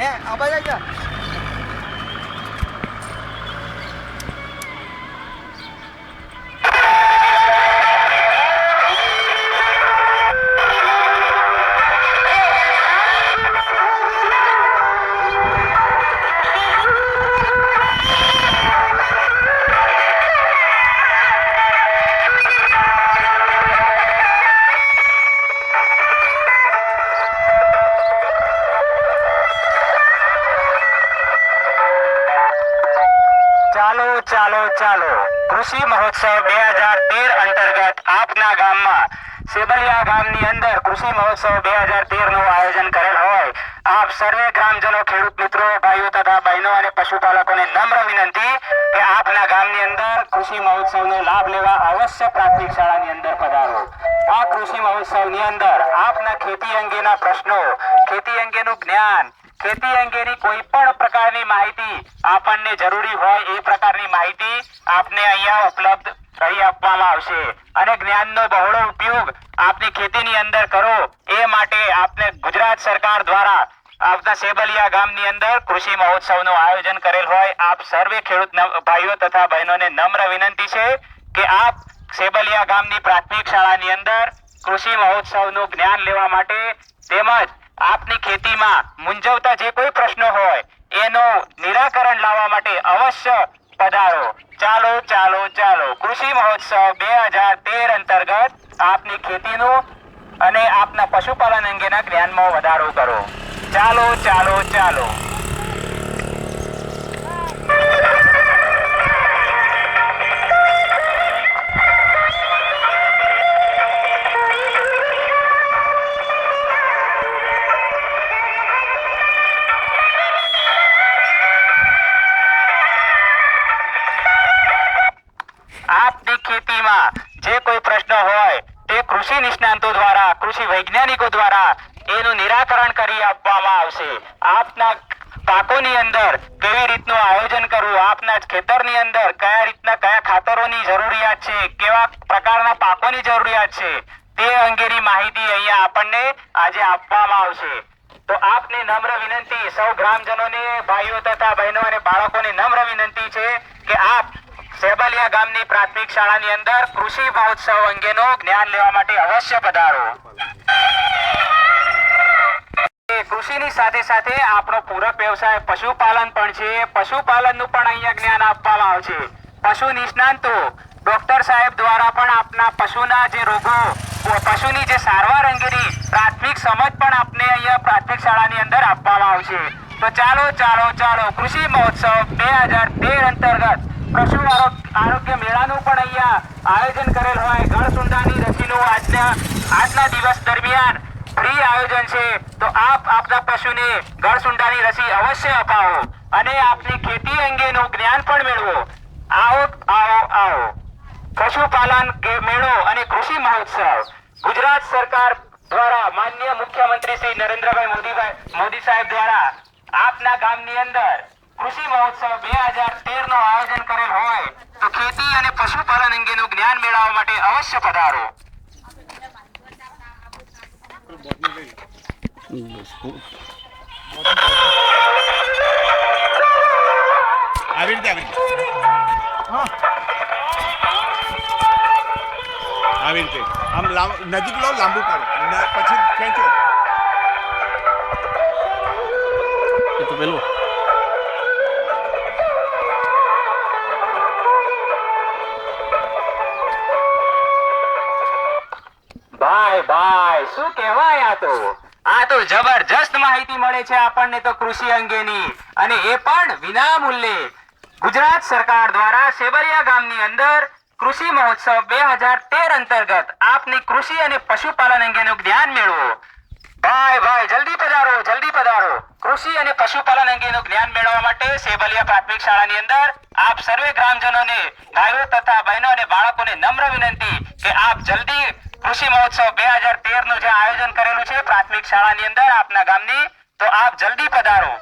હે આબાઈ જા ચાલો કૃષિ મહોત્સવ 2013 અંતર્ગત આપના ગામમાં સેબલિયા ગામની અંદર કૃષિ મહોત્સવ 2013 નું આયોજન કરેલ હોય આપ સર્વે ગ્રામજનો ખેડૂત મિત્રો ભાઈઓ તથા બહેનો અને પશુપાલકોને નમ્ર વિનંતી કે આપના ગામની અંદર કૃષિ મહોત્સવનો લાભ લેવા અવશ્ય પ્રાથમિક શાળાની અંદર પધારો। આ કૃષિ મહોત્સવની અંદર આપના ખેતી અંગેના પ્રશ્નો, ખેતી અંગેનું જ્ઞાન, ખેતી અંગેની કોઈ પણ પ્રકારની માહિતી આપણને જરૂરી હોય એ પ્રકારની માહિતી આપને અહીંયા ઉપલબ્ધ કરી આપવામાં આવશે અને જ્ઞાનનો બહોળો ઉપયોગ આપની ખેતીની અંદર કરો એ માટે આપને ગુજરાત સરકાર દ્વારા આપના સેબલિયા ગામની અંદર કૃષિ મહોત્સવનું આયોજન કરેલ હોય આપ સર્વે ખેડૂત ભાઈઓ તથા બહેનોને નમ્ર વિનંતી છે કે આપ સેબલિયા ગામની પ્રાથમિક શાળાની અંદર કૃષિ મહોત્સવનું જ્ઞાન લેવા માટે તેમજ આપની ખેતીમાં મૂંઝવતા જે કોઈ પ્રશ્નો હોય એનું નિરાકરણ લાવવા માટે અવશ્ય પધારો। ચાલો કૃષિ મહોત્સવ 2013 અંતર્ગત આપની ખેતીનું અને આપના પશુપાલન અંગેના જ્ઞાનમાં વધારો કરો। ચાલો આપની ખેતીમાં જે કોઈ પ્રશ્ન હોય તે કૃષિ નિષ્ણાંતો દ્વારા, કૃષિ વૈજ્ઞાનિકો દ્વારા એનું નિરાકરણ કરી આપવામાં આવશે। આપના પાકોની અંદર કેવી રીતનું આયોજન કરવું, આપના ખેતરની અંદર કયા ખાતરોની જરૂરિયાત છે, કેવા પ્રકારના પાકોની જરૂરિયાત છે તે અંગેની માહિતી અહીંયા આપણને આજે આપવામાં આવશે। તો આપને નમ્ર વિનંતી, સૌ ગ્રામજનોને, ભાઈઓ તથા બહેનો અને બાળકોને નમ્ર વિનંતી છે કે આપ સેબલિયા ગામની પ્રાથમિક શાળાની અંદર કૃષિ મહોત્સવ અંગેનું જ્ઞાન લેવા માટે અવશ્ય પધારો। કૃષિની સાથે સાથે આપણો પૂરક વ્યવસાય પશુપાલન પણ છે। પશુપાલનનું પણ અહીંયા જ્ઞાન આપવામાં આવશે। પશુ નિષ્ણાંતો ડોક્ટર સાહેબ દ્વારા પણ આપના પશુના જે રોગો, પશુની જે સારવાર અંગેની પ્રાથમિક સમજ પણ આપને અહીંયા પ્રાથમિક શાળાની અંદર આપવામાં આવશે। તો ચાલો કૃષિ મહોત્સવ 2013 અંતર્ગત પશુ આરોગ્ય મેળાનું પણ અહીંયા આયોજન કરેલ હોય। ગળસુંડાની રસીનું આજના દિવસ દરમિયાન ફ્રી આયોજન છે, તો આપ આપના પશુને ગળસુંડાની રસી અવશ્ય અપાવો અને આપની ખેતી અંગેનું જ્ઞાન પણ મેળવો। આવો પશુપાલન મેળો અને કૃષિ મહોત્સવ ગુજરાત સરકાર દ્વારા માનનીય મુખ્યમંત્રી શ્રી નરેન્દ્રભાઈ મોદી સાહેબ દ્વારા આપના ગામની અંદર કૃષિ મહોત્સવ 2013 નું આયોજન કરેલ હોય તો ખેતી અને પશુપાલન અંગેનું જ્ઞાન મેળવવા માટે અવશ્ય પધારો। આવી રીતે આમ નજીક લો, લાંબુ કરો, પછી ખેંચો। એ તો પેલું ભાઈ શું કહેવાય, આ તો જબરજસ્ત માહિતી મળે છે આપણને તો કૃષિ અંગેની, અને એ પણ વિના મૂલ્યે ગુજરાત સરકાર દ્વારા સેબલિયા ગામની અંદર કૃષિ મહોત્સવ 2013 અંતર્ગત આપની કૃષિ અને પશુપાલન અંગેનું જ્ઞાન મેળવો। ભાઈ જલ્દી પધારો। કૃષિ અને પશુપાલન અંગેનું જ્ઞાન મેળવવા માટે સેબલિયા પ્રાથમિક શાળાની અંદર આપ સર્વે ગ્રામજનોને, ભાઈઓ તથા બહેનો અને બાળકોને નમ્ર વિનંતી કે આપ જલ્દી કૃષિ મહોત્સવ 2013 નું જે આયોજન કરેલું છે પ્રાથમિક શાળાની અંદર આપના ગામની, તો આપ જલ્દી પધારો।